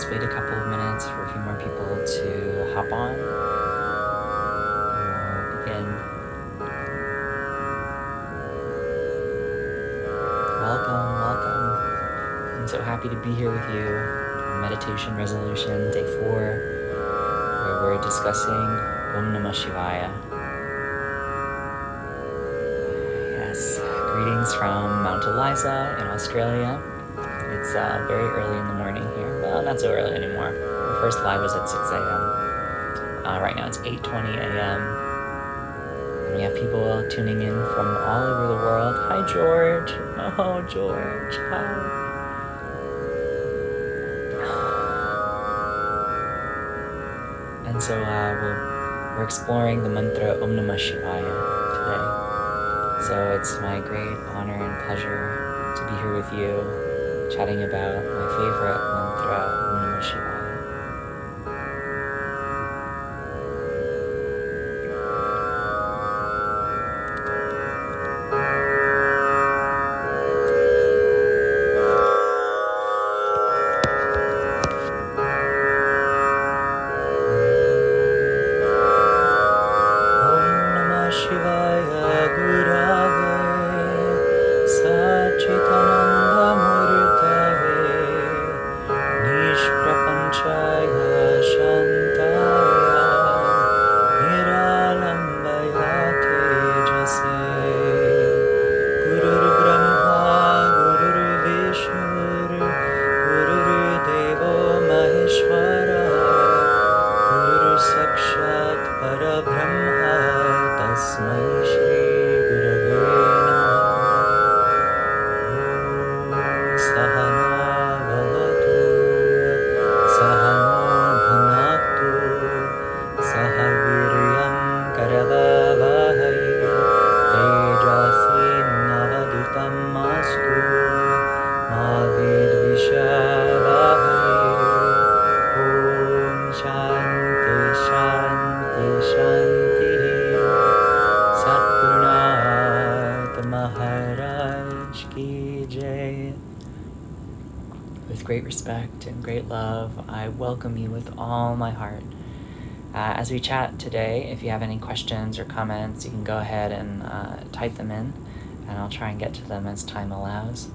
just wait a couple of minutes for a few more people to hop on. And we'll begin. Welcome. I'm so happy to be here with you on Meditation Resolution Day 4, where we're discussing Om Namah Shivaya. Yes, greetings from Mount Eliza in Australia. It's very early in the morning here. Well, not so early anymore. The first live was at 6 a.m. Right now it's 8:20 a.m. And we have people tuning in from all over the world. Hi, George. Oh, George. Hi. And so we're exploring the mantra Om Namah Shivaya today. So it's my great honor and pleasure to be here with you, chatting about my favorite mantra, Om Namah Shivaya. Om Namah Shivaya Gurave Satchitananda Murtaye Nishprapanchaya Shantaya Niralambaya Tejase Gurur Brahma Gurur Vishnu Gurur Devo Maheshwara Gurur Sakshat Parabrahma Tasmai Shri Gurave Namah. Sahana Bhavatu Sahano Bhunaktu Sahaviryam Karavavahai Tejasvi Navaditam Mastu Ma Vidvishavahai. Om Shanti Shanti Shanti. Satgurunath Maharaj Ki Jai. With great respect and great love, I welcome you with all my heart. As we chat today, if you have any questions or comments, you can go ahead and type them in, and I'll try and get to them as time allows.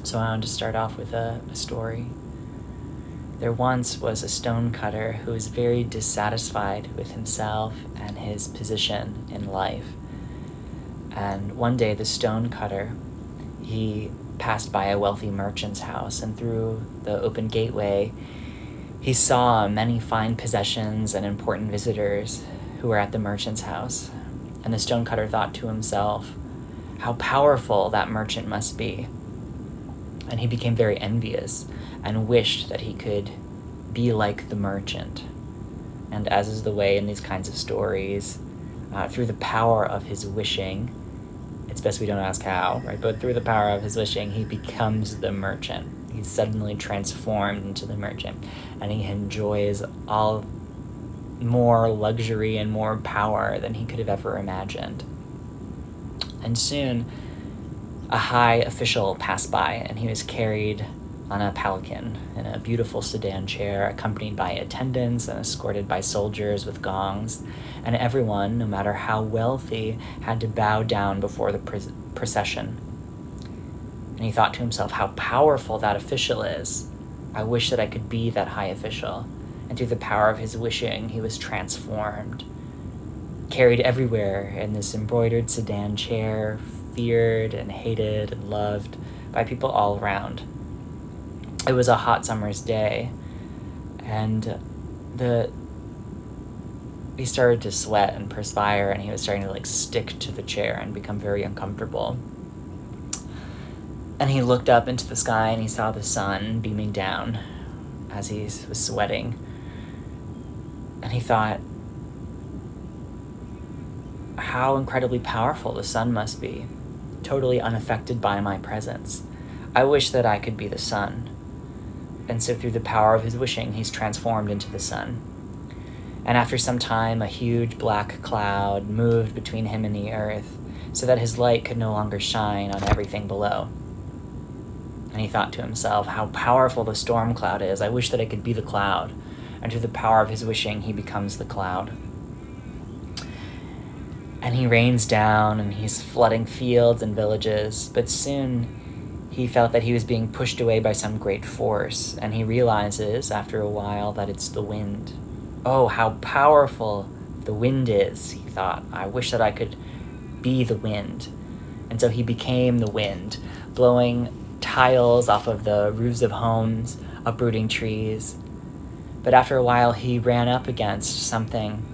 So I wanted to start off with a story. There once was a stonecutter who was very dissatisfied with himself and his position in life. And one day the stonecutter, he passed by a wealthy merchant's house, and through the open gateway, he saw many fine possessions and important visitors who were at the merchant's house. And the stonecutter thought to himself, how powerful that merchant must be. And he became very envious and wished that he could be like the merchant. And as is the way in these kinds of stories, through the power of his wishing, it's best we don't ask how, right? But through the power of his wishing, he becomes the merchant. He's suddenly transformed into the merchant, and he enjoys all more luxury and more power than he could have ever imagined. And soon, a high official passed by, and he was carried on a palanquin in a beautiful sedan chair, accompanied by attendants and escorted by soldiers with gongs. And everyone, no matter how wealthy, had to bow down before the procession. And he thought to himself, how powerful that official is. I wish that I could be that high official. And through the power of his wishing, he was transformed, carried everywhere in this embroidered sedan chair, feared and hated and loved by people all around. It was a hot summer's day, and he started to sweat and perspire, and he was starting to stick to the chair and become very uncomfortable. And he looked up into the sky, and he saw the sun beaming down as he was sweating. And he thought, how incredibly powerful the sun must be, totally unaffected by my presence. I wish that I could be the sun. And so through the power of his wishing, he's transformed into the sun. And after some time, a huge black cloud moved between him and the earth, so that his light could no longer shine on everything below. And he thought to himself, how powerful the storm cloud is. I wish that I could be the cloud. And through the power of his wishing, he becomes the cloud. And he rains down, and he's flooding fields and villages. But soon he felt that he was being pushed away by some great force. And he realizes, after a while, that it's the wind. Oh, how powerful the wind is, he thought. I wish that I could be the wind. And so he became the wind, blowing tiles off of the roofs of homes, uprooting trees. But after a while, he ran up against something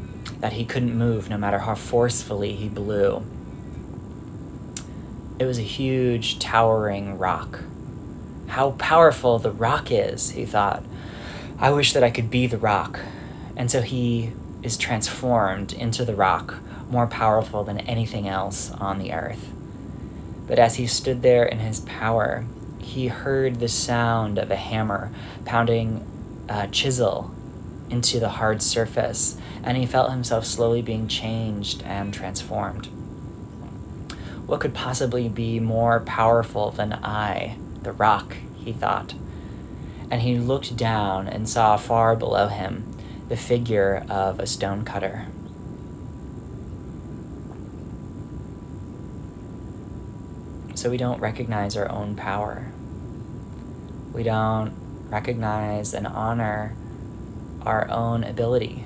that he couldn't move no matter how forcefully he blew. It was a huge, towering rock. How powerful the rock is, he thought. I wish that I could be the rock. And so he is transformed into the rock, more powerful than anything else on the earth. But as he stood there in his power, he heard the sound of a hammer pounding a chisel into the hard surface, and he felt himself slowly being changed and transformed. What could possibly be more powerful than I, the rock, he thought. And he looked down and saw far below him the figure of a stonecutter. So we don't recognize our own power. We don't recognize and honor our own ability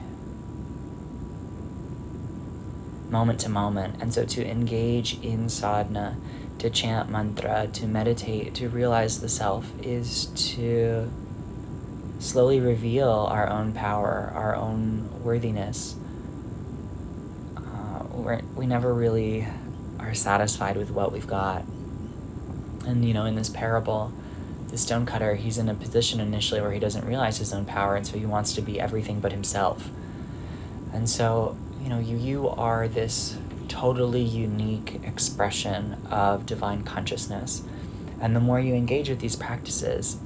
moment to moment. And so to engage in sadhana, to chant mantra, to meditate, to realize the self is to slowly reveal our own power, our own worthiness. We never really are satisfied with what we've got. And, in this parable, the stonecutter, he's in a position initially where he doesn't realize his own power, and so he wants to be everything but himself. And so, you are this totally unique expression of divine consciousness. And the more you engage with these practices,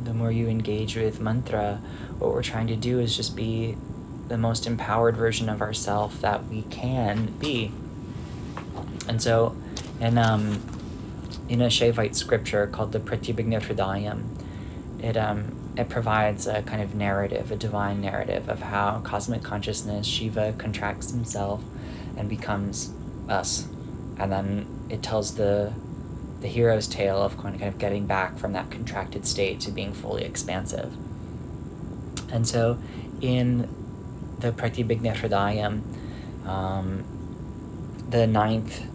the more you engage with mantra, what we're trying to do is just be the most empowered version of ourselves that we can be. And so, in a Shaivite scripture called the Pratibhigna Hridayam, it provides a kind of narrative, a divine narrative of how cosmic consciousness, Shiva, contracts himself and becomes us. And then it tells the hero's tale of kind of getting back from that contracted state to being fully expansive. And so in the Pratibhigna Hridayam, the 9th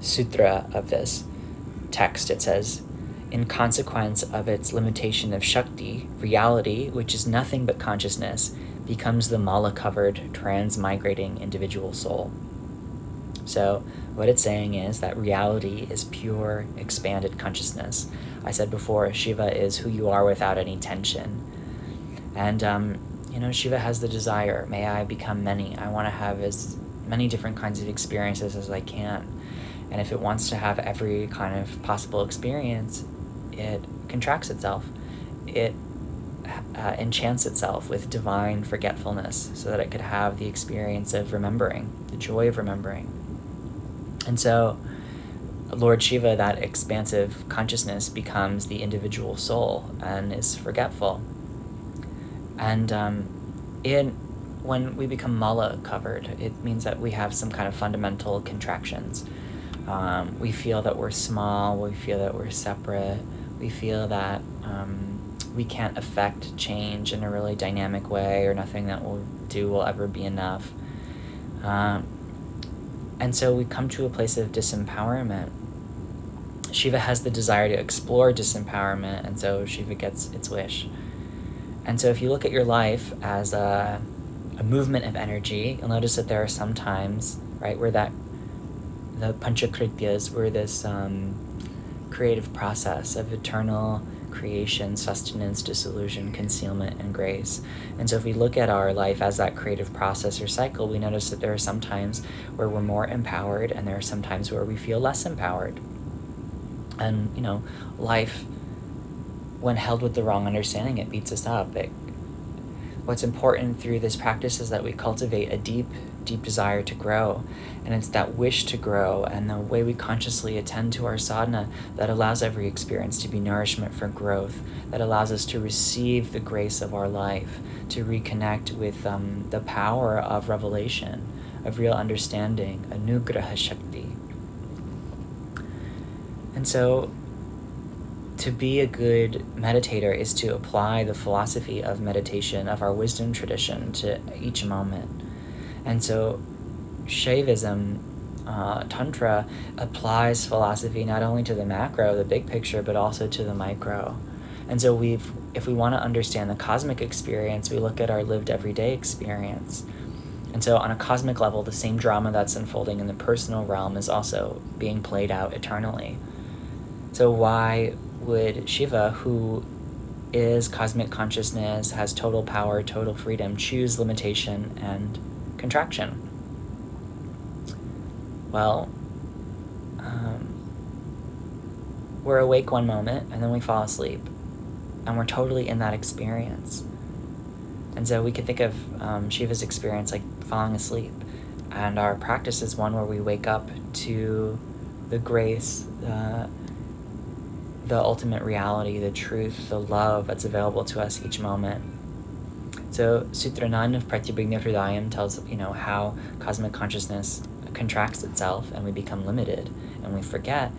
sutra of this text, it says, in consequence of its limitation of Shakti, reality, which is nothing but consciousness, becomes the mala-covered, transmigrating individual soul. So what it's saying is that reality is pure, expanded consciousness. I said before, Shiva is who you are without any tension. And, Shiva has the desire, may I become many. I want to have as many different kinds of experiences as I can. And if it wants to have every kind of possible experience, it contracts itself. It enchants itself with divine forgetfulness so that it could have the experience of remembering, the joy of remembering. And so Lord Shiva, that expansive consciousness, becomes the individual soul and is forgetful. And when we become mala covered, it means that we have some kind of fundamental contractions. We feel that we're small, we feel that we're separate, we feel that we can't affect change in a really dynamic way, or nothing that we'll do will ever be enough. And so we come to a place of disempowerment. Shiva has the desire to explore disempowerment, and so Shiva gets its wish. And so if you look at your life as a movement of energy, you'll notice that there are some times, right, where the panchakrityas were this creative process of eternal creation, sustenance, dissolution, concealment, and grace. And so if we look at our life as that creative process or cycle, we notice that there are some times where we're more empowered, and there are some times where we feel less empowered. And, life, when held with the wrong understanding, it beats us up. what's important through this practice is that we cultivate a deep desire to grow. And it's that wish to grow and the way we consciously attend to our sadhana that allows every experience to be nourishment for growth, that allows us to receive the grace of our life, to reconnect with the power of revelation, of real understanding, anugraha shakti. And so to be a good meditator is to apply the philosophy of meditation, of our wisdom tradition, to each moment. And so Shaivism, Tantra, applies philosophy not only to the macro, the big picture, but also to the micro. And so if we want to understand the cosmic experience, we look at our lived everyday experience. And so on a cosmic level, the same drama that's unfolding in the personal realm is also being played out eternally. So why would Shiva, who is cosmic consciousness, has total power, total freedom, choose limitation and contraction? Well, we're awake one moment and then we fall asleep, and we're totally in that experience. And so we could think of Shiva's experience like falling asleep, and our practice is one where we wake up to the grace, the ultimate reality, the truth, the love that's available to us each moment. So Sutra 9 of Pratyabhigna Hridayam tells, how cosmic consciousness contracts itself and we become limited and we forget.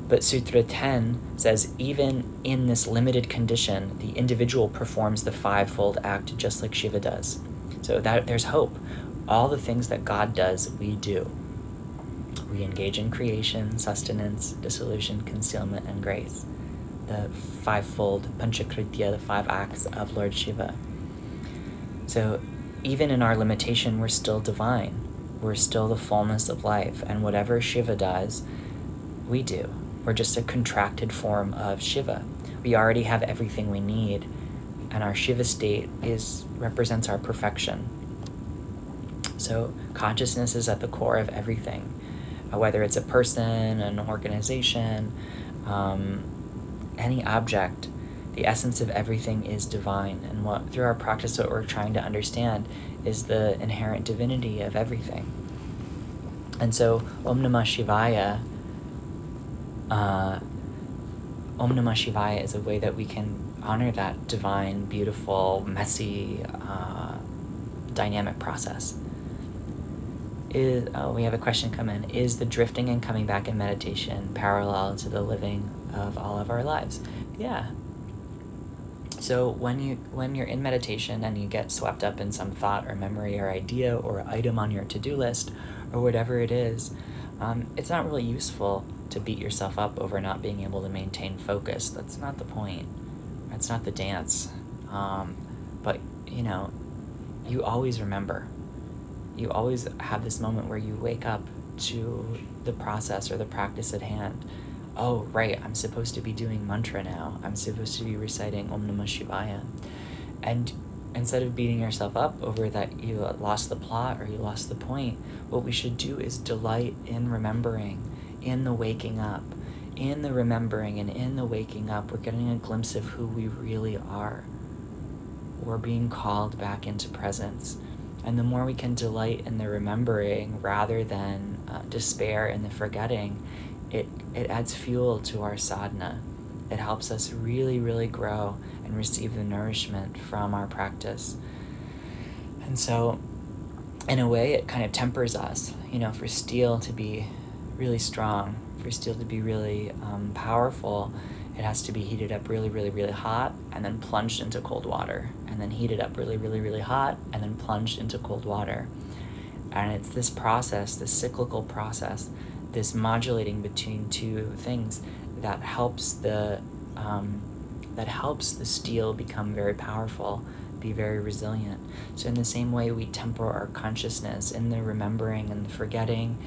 But Sutra 10 says even in this limited condition, the individual performs the fivefold act just like Shiva does. So that there's hope. All the things that God does, we do. We engage in creation, sustenance, dissolution, concealment, and grace. The fivefold panchakritya, the 5 acts of Lord Shiva. So even in our limitation, we're still divine. We're still the fullness of life. And whatever Shiva does, we do. We're just a contracted form of Shiva. We already have everything we need, and our Shiva state represents our perfection. So consciousness is at the core of everything. Whether it's a person, an organization, any object, the essence of everything is divine. And through our practice, what we're trying to understand is the inherent divinity of everything. And so Om Namah Shivaya, is a way that we can honor that divine, beautiful, messy, dynamic process. We have a question come in. Is the drifting and coming back in meditation parallel to the living of all of our lives? Yeah. So when you're in meditation and you get swept up in some thought or memory or idea or item on your to-do list or whatever it is, it's not really useful to beat yourself up over not being able to maintain focus. That's not the point. That's not the dance. But, you always remember. You always have this moment where you wake up to the process or the practice at hand. Oh, right, I'm supposed to be doing mantra now. I'm supposed to be reciting Om Namah Shivaya. And instead of beating yourself up over that you lost the plot or you lost the point, what we should do is delight in remembering, in the waking up. In the remembering and in the waking up, we're getting a glimpse of who we really are. We're being called back into presence. And the more we can delight in the remembering rather than despair in the forgetting, it adds fuel to our sadhana. It helps us really, really grow and receive the nourishment from our practice. And so, in a way, it kind of tempers us. For steel to be really strong, for steel to be really powerful, it has to be heated up really, really, really hot and then plunged into cold water, and then heated up really, really, really hot and then plunged into cold water. And it's this process, this cyclical process, this modulating between two things that helps the steel become very powerful, be very resilient. So in the same way, we temper our consciousness in the remembering and the forgetting,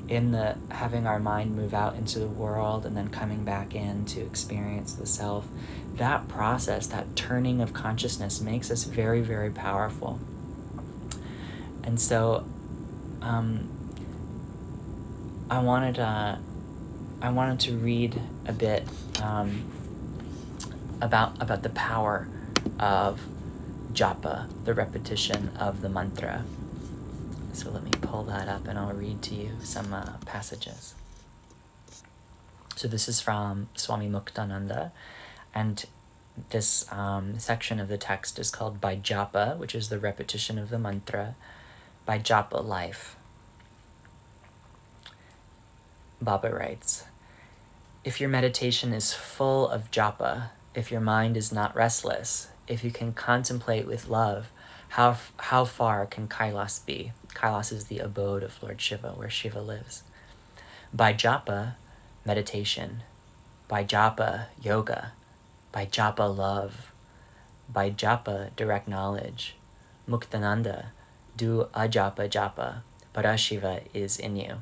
in the having our mind move out into the world and then coming back in to experience the self. That process, that turning of consciousness, makes us very, very powerful. And so I wanted to read a bit about the power of japa, the repetition of the mantra. So let me pull that up and I'll read to you some passages. So this is from Swami Muktananda, and this section of the text is called by japa, which is the repetition of the mantra, by japa life. Baba writes, if your meditation is full of japa, if your mind is not restless, if you can contemplate with love, how far can Kailas be? Kailas is the abode of Lord Shiva, where Shiva lives. By japa, meditation. By japa, yoga. By japa, love. By japa, direct knowledge. Muktananda, do ajapa japa, Parashiva is in you.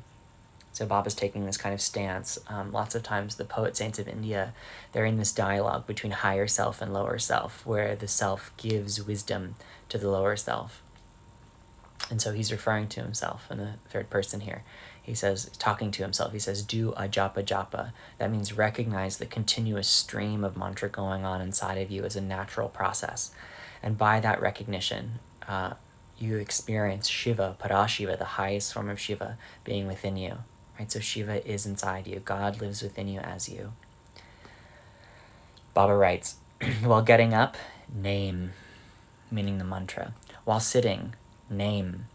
So Baba's taking this kind of stance. Lots of times the poet saints of India, they're in this dialogue between higher self and lower self, where the self gives wisdom to the lower self. And so he's referring to himself in the third person here. He says, talking to himself, he says, do a japa japa. That means recognize the continuous stream of mantra going on inside of you as a natural process. And by that recognition, you experience Shiva, Parashiva, the highest form of Shiva, being within you. Right? So Shiva is inside you. God lives within you as you. Baba writes, while getting up, name, meaning the mantra. While sitting, name.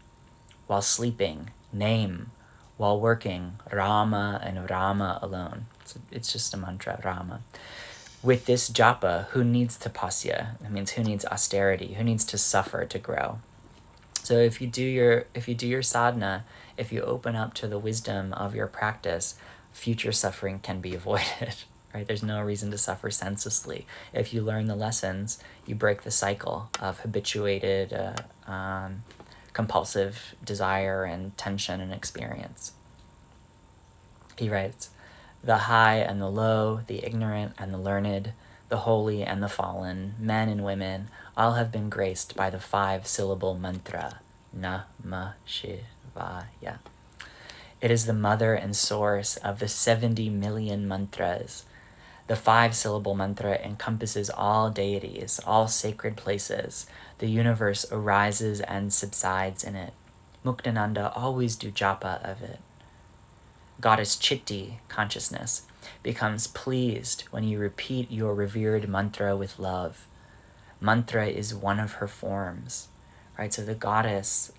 While sleeping, name. While working, Rama and Rama alone. So it's just a mantra, Rama. With this japa, who needs tapasya? That means who needs austerity? Who needs to suffer to grow? So if you do your sadhana, if you open up to the wisdom of your practice, future suffering can be avoided. Right? There's no reason to suffer senselessly. If you learn the lessons, you break the cycle of habituated, compulsive desire and tension and experience. He writes, the high and the low, the ignorant and the learned, the holy and the fallen, men and women, all have been graced by the 5-syllable mantra, Namah Shivaya. It is the mother and source of the 70 million mantras. The 5-syllable mantra encompasses all deities, all sacred places. The universe arises and subsides in it. Muktananda always do japa of it. Goddess Chitti, consciousness, becomes pleased when you repeat your revered mantra with love. Mantra is one of her forms, right? So the goddess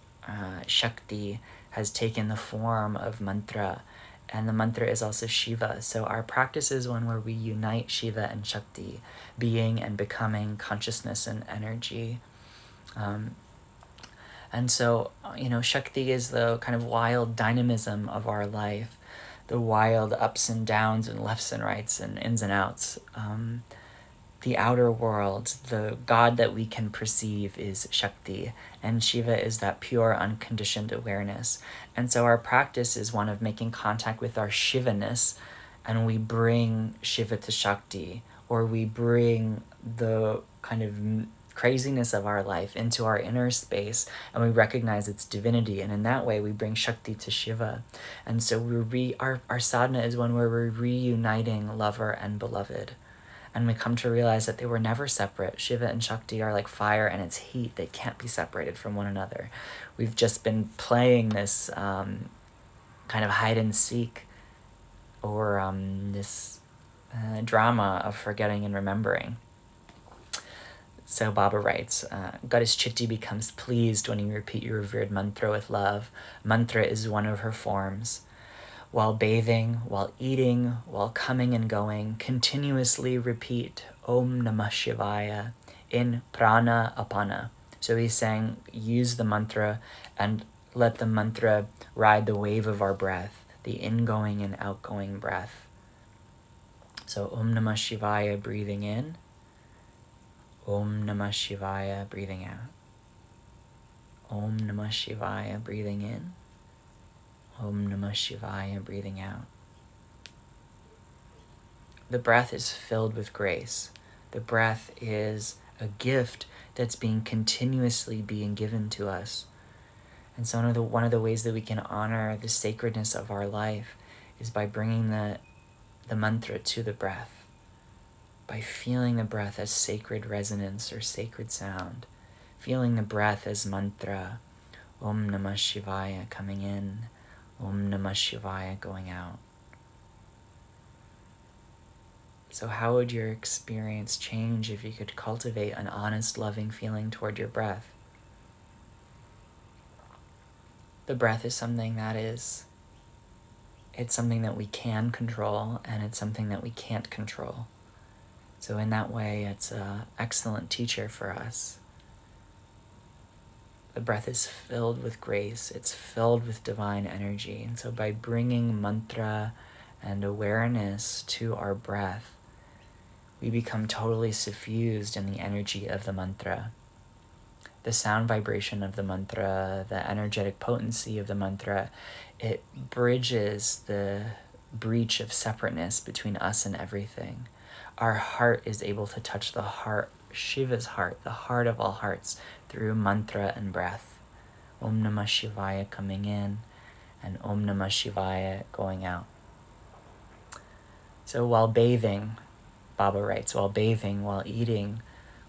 Shakti has taken the form of mantra, and the mantra is also Shiva. So our practice is one where we unite Shiva and Shakti, being and becoming, consciousness and energy. And so, Shakti is the kind of wild dynamism of our life, the wild ups and downs and lefts and rights and ins and outs. The outer world, the God that we can perceive is Shakti, and Shiva is that pure, unconditioned awareness. And so our practice is one of making contact with our Shivaness, and we bring Shiva to Shakti, or we bring the kind of craziness of our life into our inner space, and we recognize its divinity, and in that way we bring Shakti to Shiva. And so our sadhana is one where we're reuniting lover and beloved, and we come to realize that they were never separate. Shiva and Shakti are like fire and its heat. They can't be separated from one another. We've just been playing this kind of hide and seek, or this drama of forgetting and remembering. So Baba writes, Goddess Chitti becomes pleased when you repeat your revered mantra with love. Mantra is one of her forms. While bathing, while eating, while coming and going, continuously repeat Om Namah Shivaya in prana apana. So he's saying, use the mantra and let the mantra ride the wave of our breath, the ingoing and outgoing breath. So Om Namah Shivaya, breathing in. Om Namah Shivaya, breathing out. Om Namah Shivaya, breathing in. Om Namah Shivaya, breathing out. The breath is filled with grace. The breath is a gift that's continuously being given to us. And so one of the ways that we can honor the sacredness of our life is by bringing the mantra to the breath, by feeling the breath as sacred resonance or sacred sound, feeling the breath as mantra. Om Namah Shivaya coming in, Om Namah Shivaya going out. So how would your experience change if you could cultivate an honest, loving feeling toward your breath? The breath is something that it's something that we can control, and it's something that we can't control. So in that way, it's an excellent teacher for us. The breath is filled with grace. It's filled with divine energy. And so by bringing mantra and awareness to our breath, we become totally suffused in the energy of the mantra. The sound vibration of the mantra, the energetic potency of the mantra, it bridges the breach of separateness between us and everything. Our heart is able to touch the heart, Shiva's heart, the heart of all hearts, through mantra and breath. Om Namah Shivaya coming in and Om Namah Shivaya going out. So while bathing, Baba writes, while bathing, while eating,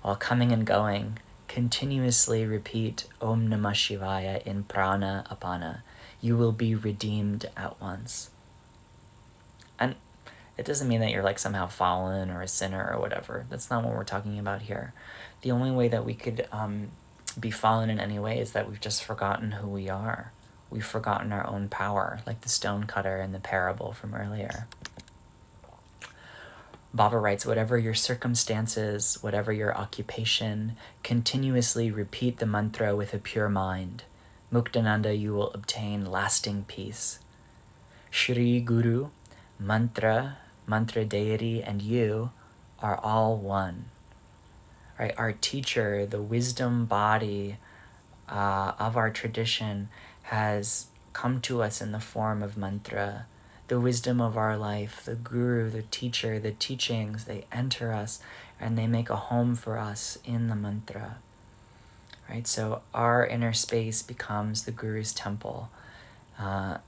while coming and going, continuously repeat Om Namah Shivaya in prana apana. You will be redeemed at once. And it doesn't mean that you're like somehow fallen or a sinner or whatever. That's not what we're talking about here. The only way that we could be fallen in any way is that we've just forgotten who we are. We've forgotten our own power, like the stonecutter in the parable from earlier. Baba writes, whatever your circumstances, whatever your occupation, continuously repeat the mantra with a pure mind. Muktananda, you will obtain lasting peace. Shri Guru, mantra, mantra deity, and you are all one. Right? Our teacher, the wisdom body of our tradition, has come to us in the form of mantra. The wisdom of our life, the guru, the teacher, the teachings, they enter us and they make a home for us in the mantra. Right? So our inner space becomes the guru's temple. So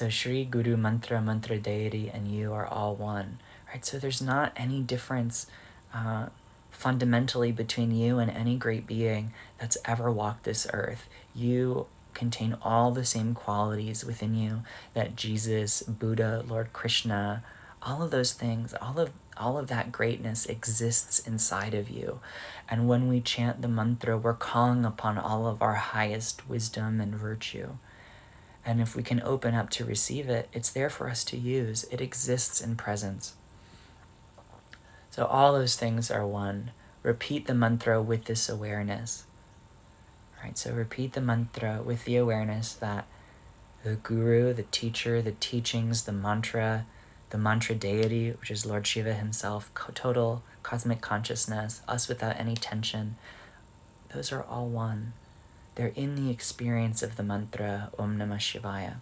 Shri Guru, mantra, mantra deity, and you are all one. Right? So there's not any difference fundamentally between you and any great being that's ever walked this earth. You contain all the same qualities within you that Jesus, Buddha, Lord Krishna, all of those things, all of that greatness exists inside of you. And when we chant the mantra, we're calling upon all of our highest wisdom and virtue. And if we can open up to receive it, it's there for us to use. It exists in presence. So all those things are one. Repeat the mantra with this awareness. Right, so repeat the mantra with the awareness that the guru, the teacher, the teachings, the mantra deity, which is Lord Shiva himself, total cosmic consciousness, us without any tension, those are all one. They're in the experience of the mantra Om Namah Shivaya.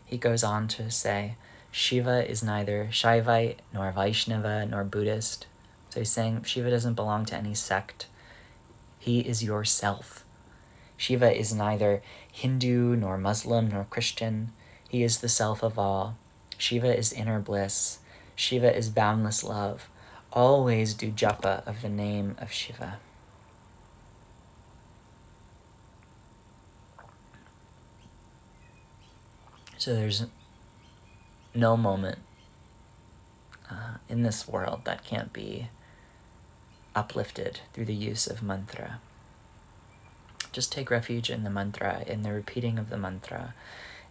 He goes on to say, Shiva is neither Shaivite, nor Vaishnava, nor Buddhist. So he's saying Shiva doesn't belong to any sect. He is yourself. Shiva is neither Hindu, nor Muslim, nor Christian. He is the self of all. Shiva is inner bliss. Shiva is boundless love. Always do japa of the name of Shiva. So there's no moment in this world that can't be uplifted through the use of mantra. Just take refuge in the mantra, in the repeating of the mantra.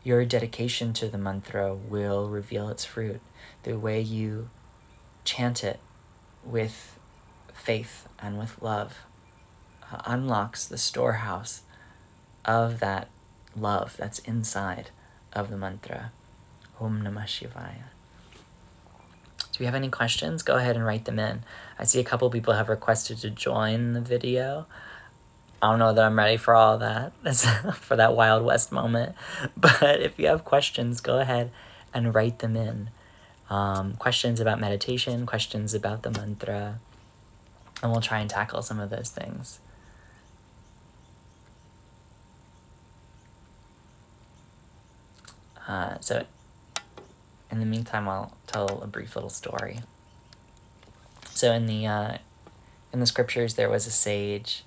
Your dedication to the mantra will reveal its fruit. The way you chant it with faith and with love unlocks the storehouse of that love that's inside of the mantra. Om Namah Shivaya. Do we have any questions? Go ahead and write them in. I see a couple people have requested to join the video. I don't know that I'm ready for all that, for that Wild West moment. But if you have questions, go ahead and write them in. Questions about meditation, questions about the mantra, and we'll try and tackle some of those things. So in the meantime, I'll tell a brief little story. So in the scriptures, there was a sage,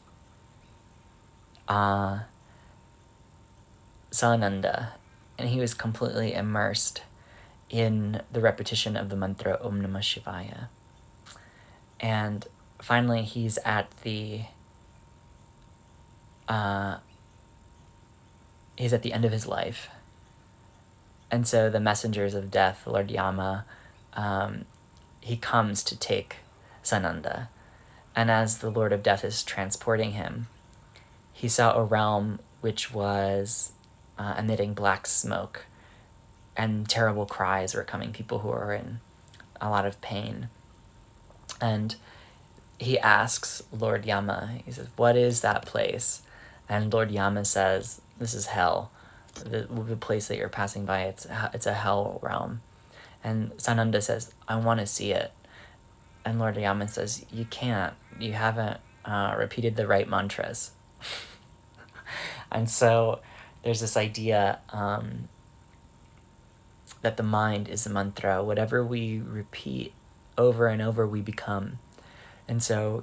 Sananda, and he was completely immersed in the repetition of the mantra Om Namah Shivaya. And finally, he's at the end of his life. And so the messengers of death, Lord Yama, he comes to take Sananda. And as the Lord of Death is transporting him, he saw a realm which was emitting black smoke, and terrible cries were coming, people who are in a lot of pain. And he asks Lord Yama, he says, "What is that place?" And Lord Yama says, "This is hell. The place that you're passing by, it's a hell realm." And Sananda says, "I want to see it." And Lord Yama says, "You can't. You haven't repeated the right mantras." And so there's this idea that the mind is a mantra. Whatever we repeat over and over, we become. And so,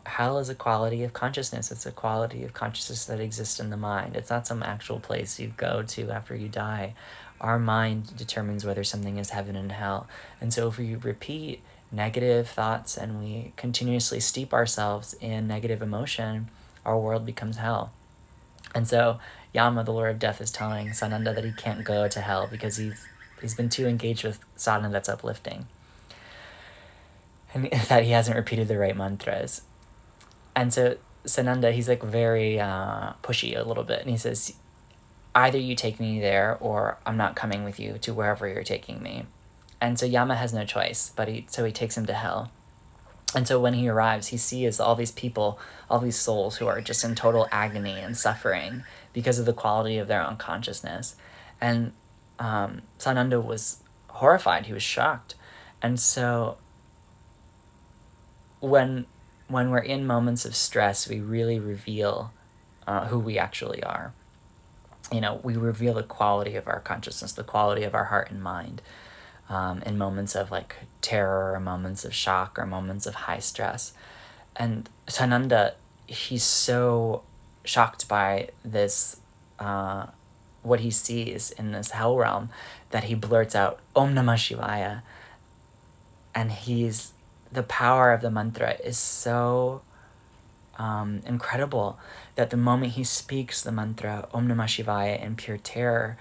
hell is a quality of consciousness. It's a quality of consciousness that exists in the mind. It's not some actual place you go to after you die. Our mind determines whether something is heaven and hell. And so if we repeat negative thoughts and we continuously steep ourselves in negative emotion, our world becomes hell. And so Yama, the Lord of Death, is telling Sananda that he can't go to hell because he's been too engaged with sadhana that's uplifting, and that he hasn't repeated the right mantras. And so Sananda, he's like very pushy a little bit, and he says, "Either you take me there, or I'm not coming with you to wherever you're taking me." And so Yama has no choice, but he takes him to hell. And so when he arrives, he sees all these people, all these souls who are just in total agony and suffering because of the quality of their unconsciousness. And Sananda was horrified. He was shocked. And so when we're in moments of stress, we really reveal who we actually are. We reveal the quality of our consciousness, the quality of our heart and mind. In moments of like terror, or moments of shock, or moments of high stress. And Sananda, he's so shocked by this, what he sees in this hell realm, that he blurts out, "Om Namah Shivaya." And the power of the mantra is so incredible that the moment he speaks the mantra, Om Namah Shivaya, in pure terror,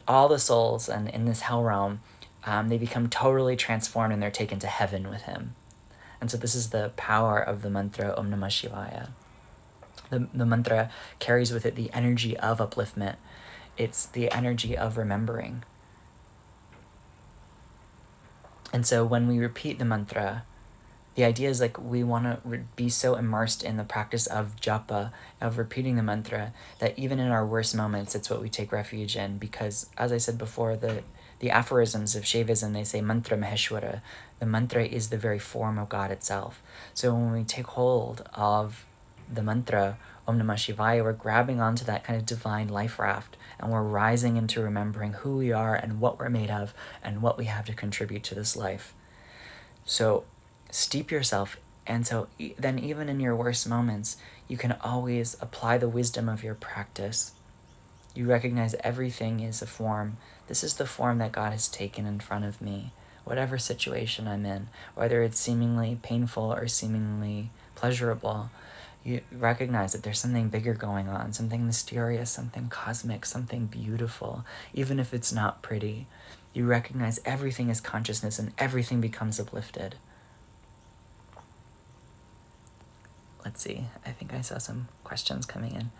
all the souls and in this hell realm, they become totally transformed and they're taken to heaven with him. And so this is the power of the mantra Om Namah Shivaya. The mantra carries with it the energy of upliftment. It's the energy of remembering. And so when we repeat the mantra, the idea is like we want to be so immersed in the practice of japa, of repeating the mantra, that even in our worst moments, it's what we take refuge in. Because, as I said before, the aphorisms of Shaivism, they say mantra maheshwara. The mantra is the very form of God itself. So when we take hold of the mantra, Om Namah Shivaya, we're grabbing onto that kind of divine life raft, and we're rising into remembering who we are and what we're made of and what we have to contribute to this life. So steep yourself, and so then even in your worst moments, you can always apply the wisdom of your practice. You recognize everything is a form. This is the form that God has taken in front of me, whatever situation I'm in, whether it's seemingly painful or seemingly pleasurable. You recognize that there's something bigger going on, something mysterious, something cosmic, something beautiful, even if it's not pretty. You recognize everything is consciousness and everything becomes uplifted. Let's see, I think I saw some questions coming in.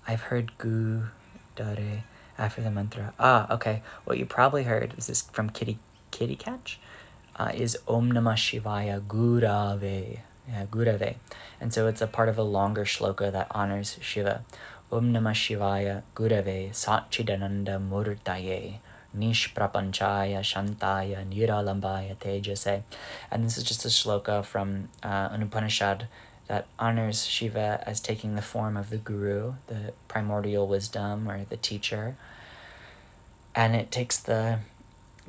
I've heard gu, dare, after the mantra. Okay. What you probably heard, this is from Kitty Catch, is Om Namah Shivaya Gurave. Yeah, Gurave. And so it's a part of a longer shloka that honors Shiva. Om Namah Shivaya Gurave Satchidananda Murtaye Nishprapanchaya Shantaya Niralambaya Tejase. And this is just a shloka from an Upanishad that honors Shiva as taking the form of the guru, the primordial wisdom or the teacher. And it takes the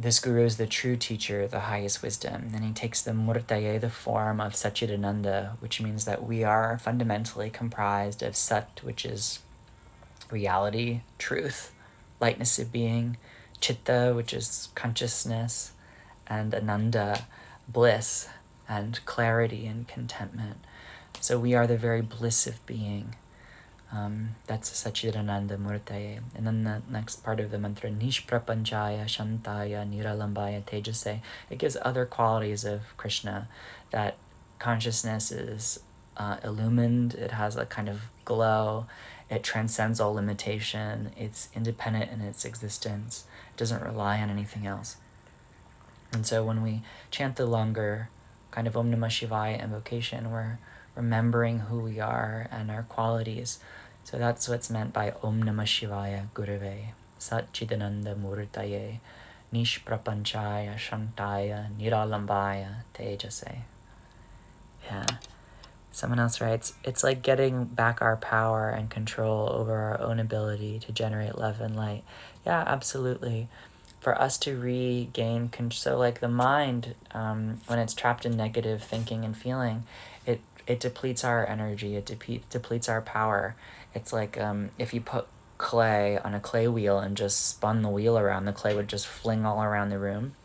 This guru is the true teacher, the highest wisdom, and he takes the murtaye, the form of Satchidananda, which means that we are fundamentally comprised of Sat, which is reality, truth, lightness of being, Chitta, which is consciousness, and Ananda, bliss, and clarity and contentment. So we are the very bliss of being. That's Satchidananda Murtaye. And then the next part of the mantra, Nishprapanchaya, Shantaya, Niralambaya, Tejase, it gives other qualities of Krishna, that consciousness is illumined, it has a kind of glow, it transcends all limitation, it's independent in its existence, it doesn't rely on anything else. And so when we chant the longer kind of Om Namah Shivaya invocation, we're remembering who we are and our qualities. So that's what's meant by Om Namah Shivaya Gurave, Sat Chidananda Murtaye, Nishprapanchaya, Shantaya, Niralambaya, Tejase. Yeah. Someone else writes, it's like getting back our power and control over our own ability to generate love and light. Yeah, absolutely. For us to regain so like the mind, when it's trapped in negative thinking and feeling, it depletes our energy, it depletes our power. It's like if you put clay on a clay wheel and just spun the wheel around, the clay would just fling all around the room.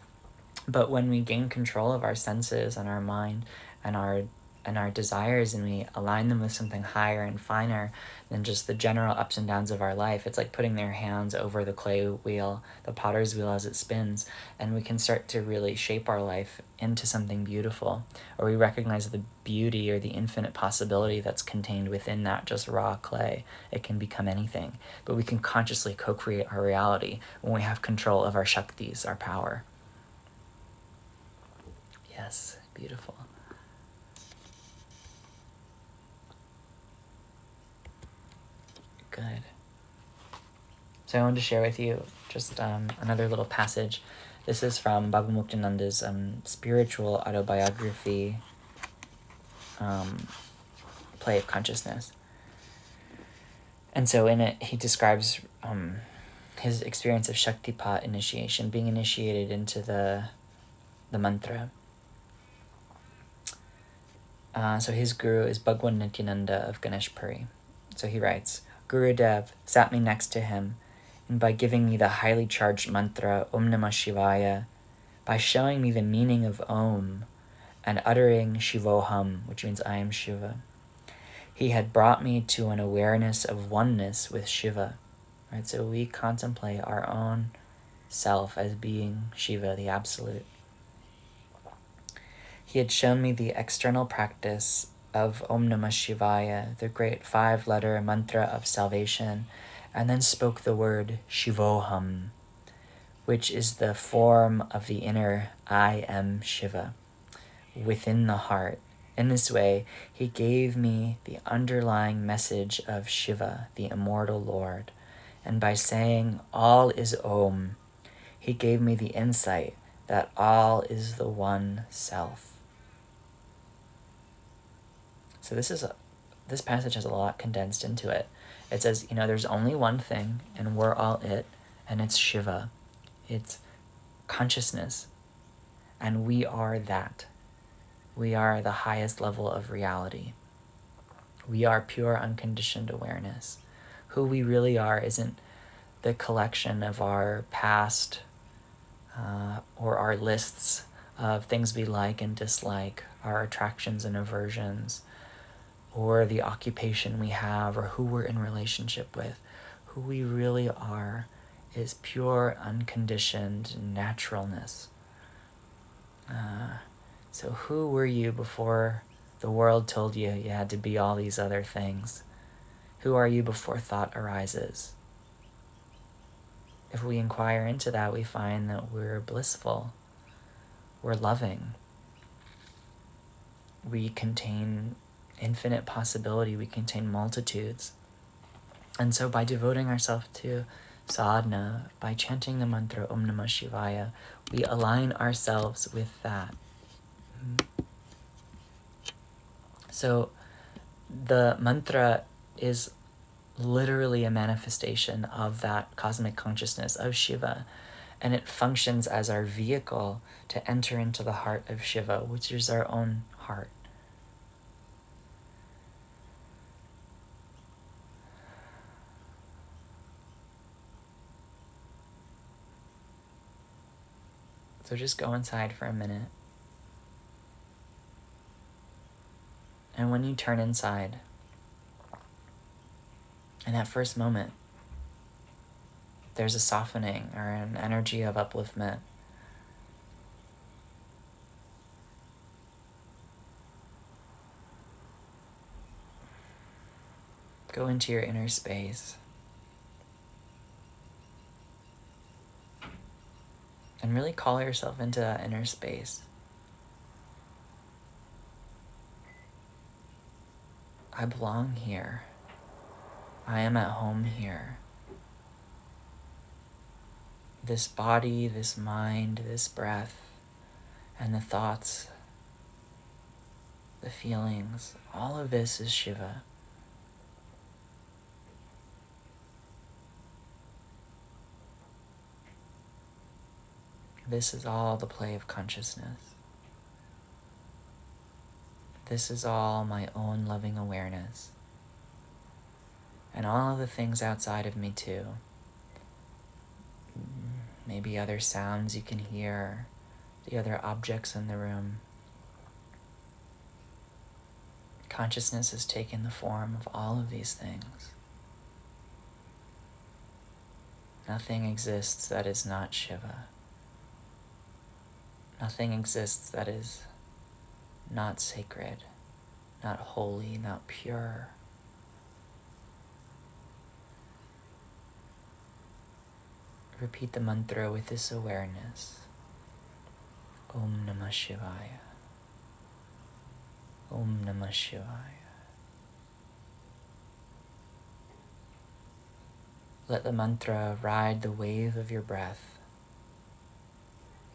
But when we gain control of our senses and our mind and our desires, and we align them with something higher and finer than just the general ups and downs of our life, it's like putting their hands over the clay wheel, the potter's wheel as it spins, and we can start to really shape our life into something beautiful, or we recognize the beauty or the infinite possibility that's contained within that just raw clay. It can become anything, but we can consciously co-create our reality when we have control of our shaktis, our power. Yes, beautiful. Good. So I wanted to share with you just another little passage. This is from Baba Muktananda's spiritual autobiography, Play of Consciousness. And so in it, he describes his experience of Shaktipat initiation, being initiated into the mantra. So his guru is Bhagwan Nityananda of Ganeshpuri. So he writes, Gurudev sat me next to him, and by giving me the highly charged mantra Om Namah Shivaya, by showing me the meaning of Om and uttering Shivoham, which means I am Shiva, he had brought me to an awareness of oneness with Shiva. Right? So we contemplate our own self as being Shiva, the Absolute. He had shown me the external practice of Om Namah Shivaya, the great 5-letter mantra of salvation, and then spoke the word Shivoham, which is the form of the inner I am Shiva, within the heart. In this way, he gave me the underlying message of Shiva, the immortal Lord, and by saying all is Om, he gave me the insight that all is the one self. So this passage has a lot condensed into it. It says, there's only one thing, and we're all it, and it's Shiva. It's consciousness, and we are that. We are the highest level of reality. We are pure, unconditioned awareness. Who we really are isn't the collection of our past or our lists of things we like and dislike, our attractions and aversions, or the occupation we have, or who we're in relationship with. Who we really are is pure, unconditioned naturalness. So who were you before the world told you you had to be all these other things? Who are you before thought arises? If we inquire into that, we find that we're blissful, we're loving, we contain infinite possibility, we contain multitudes. And so by devoting ourselves to sadhana, by chanting the mantra Om Namah Shivaya, we align ourselves with that. So the mantra is literally a manifestation of that cosmic consciousness of Shiva. And it functions as our vehicle to enter into the heart of Shiva, which is our own heart. So just go inside for a minute. And when you turn inside, in that first moment, there's a softening or an energy of upliftment. Go into your inner space and really call yourself into that inner space. I belong here. I am at home here. This body, this mind, this breath, and the thoughts, the feelings, all of this is Shiva. This is all the play of consciousness. This is all my own loving awareness. And all of the things outside of me too. Maybe other sounds you can hear, the other objects in the room. Consciousness has taken the form of all of these things. Nothing exists that is not Shiva. Nothing exists that is not sacred, not holy, not pure. Repeat the mantra with this awareness. Om Namah Shivaya. Om Namah Shivaya. Let the mantra ride the wave of your breath.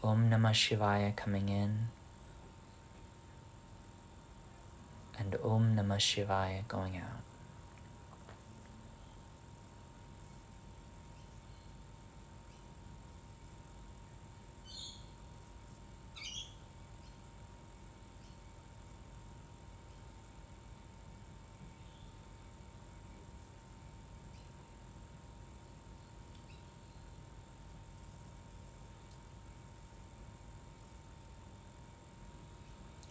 Om Namah Shivaya coming in, and Om Namah Shivaya going out.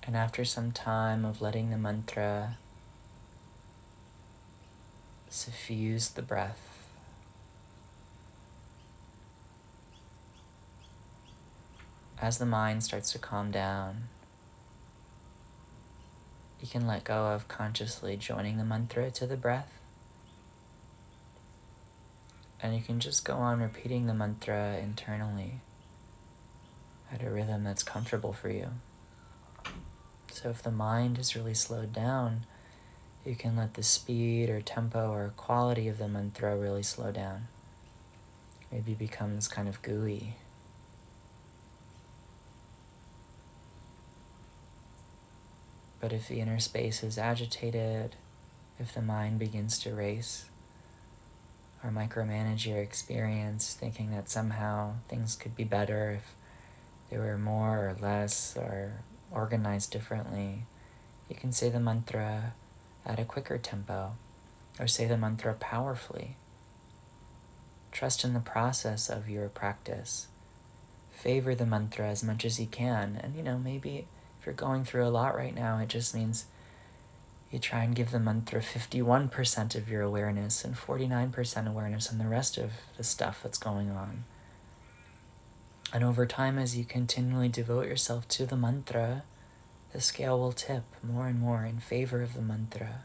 And after some time of letting the mantra suffuse the breath, as the mind starts to calm down, you can let go of consciously joining the mantra to the breath. And you can just go on repeating the mantra internally at a rhythm that's comfortable for you. So if the mind is really slowed down, you can let the speed or tempo or quality of the mantra really slow down. Maybe it becomes kind of gooey. But if the inner space is agitated, if the mind begins to race, or micromanage your experience, thinking that somehow things could be better if they were more or less or organized differently, you can say the mantra at a quicker tempo, or say the mantra powerfully. Trust in the process of your practice. Favor the mantra as much as you can, and maybe if you're going through a lot right now, it just means you try and give the mantra 51% of your awareness and 49% awareness on the rest of the stuff that's going on. And over time, as you continually devote yourself to the mantra, the scale will tip more and more in favor of the mantra.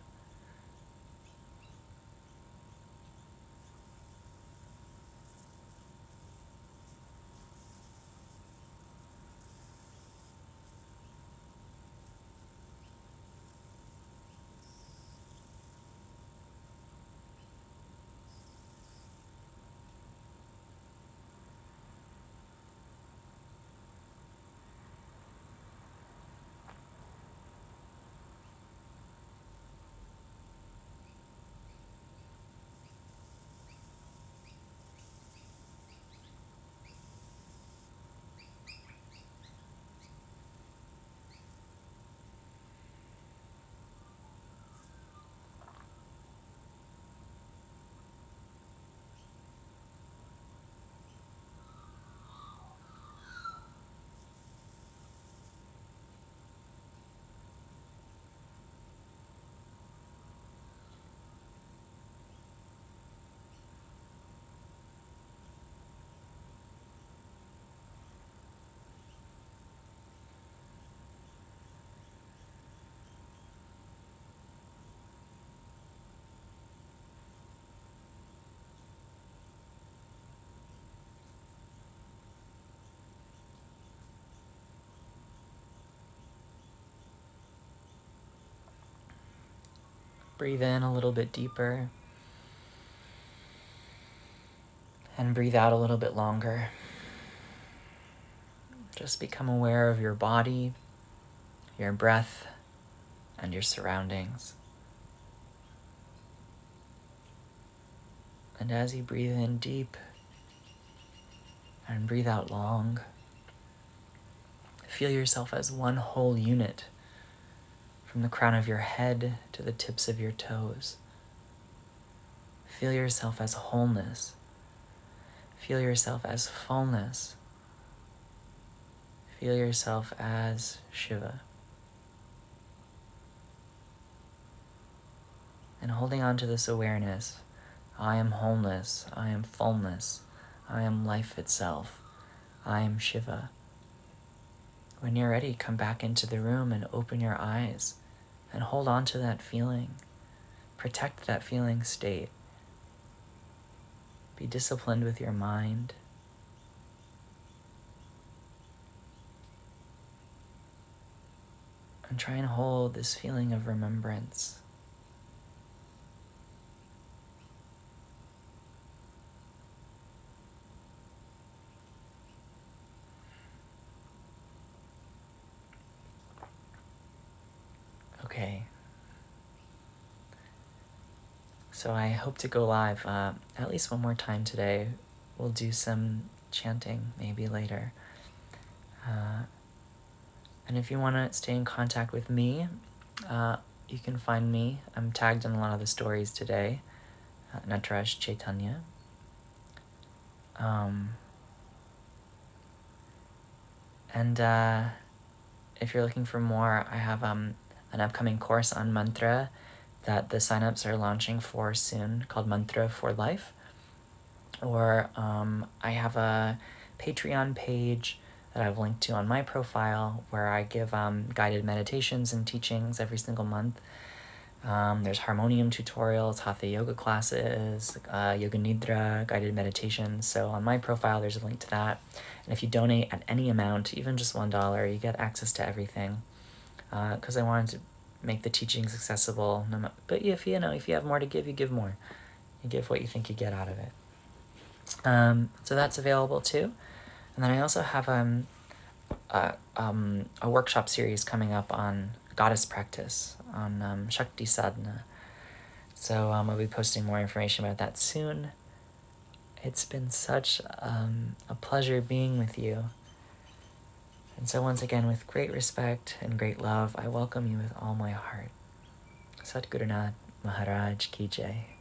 Breathe in a little bit deeper. And breathe out a little bit longer. Just become aware of your body, your breath, and your surroundings. And as you breathe in deep and breathe out long, feel yourself as one whole unit from the crown of your head to the tips of your toes. Feel yourself as wholeness. Feel yourself as fullness. Feel yourself as Shiva. And holding on to this awareness, I am wholeness, I am fullness, I am life itself, I am Shiva. When you're ready, come back into the room and open your eyes and hold on to that feeling. Protect that feeling state. Be disciplined with your mind. And try and hold this feeling of remembrance. Okay. So I hope to go live at least one more time today. We'll do some chanting maybe later. And if you want to stay in contact with me, you can find me. I'm tagged in a lot of the stories today, Nataraj Chaitanya. And if you're looking for more, I have an upcoming course on mantra that the signups are launching for soon called Mantra for Life. Or I have a Patreon page that I've linked to on my profile where I give guided meditations and teachings every single month. There's harmonium tutorials, hatha yoga classes, yoga nidra, guided meditations. So on my profile, there's a link to that. And if you donate at any amount, even just $1, you get access to everything. Because I wanted to make the teachings accessible. But if you have more to give, you give more. You give what you think you get out of it. So that's available too. And then I also have a workshop series coming up on goddess practice, on Shakti Sadhana. So I'll be posting more information about that soon. It's been such a pleasure being with you. And so once again, with great respect and great love, I welcome you with all my heart. Satguru Nath Maharaj Ki Jai.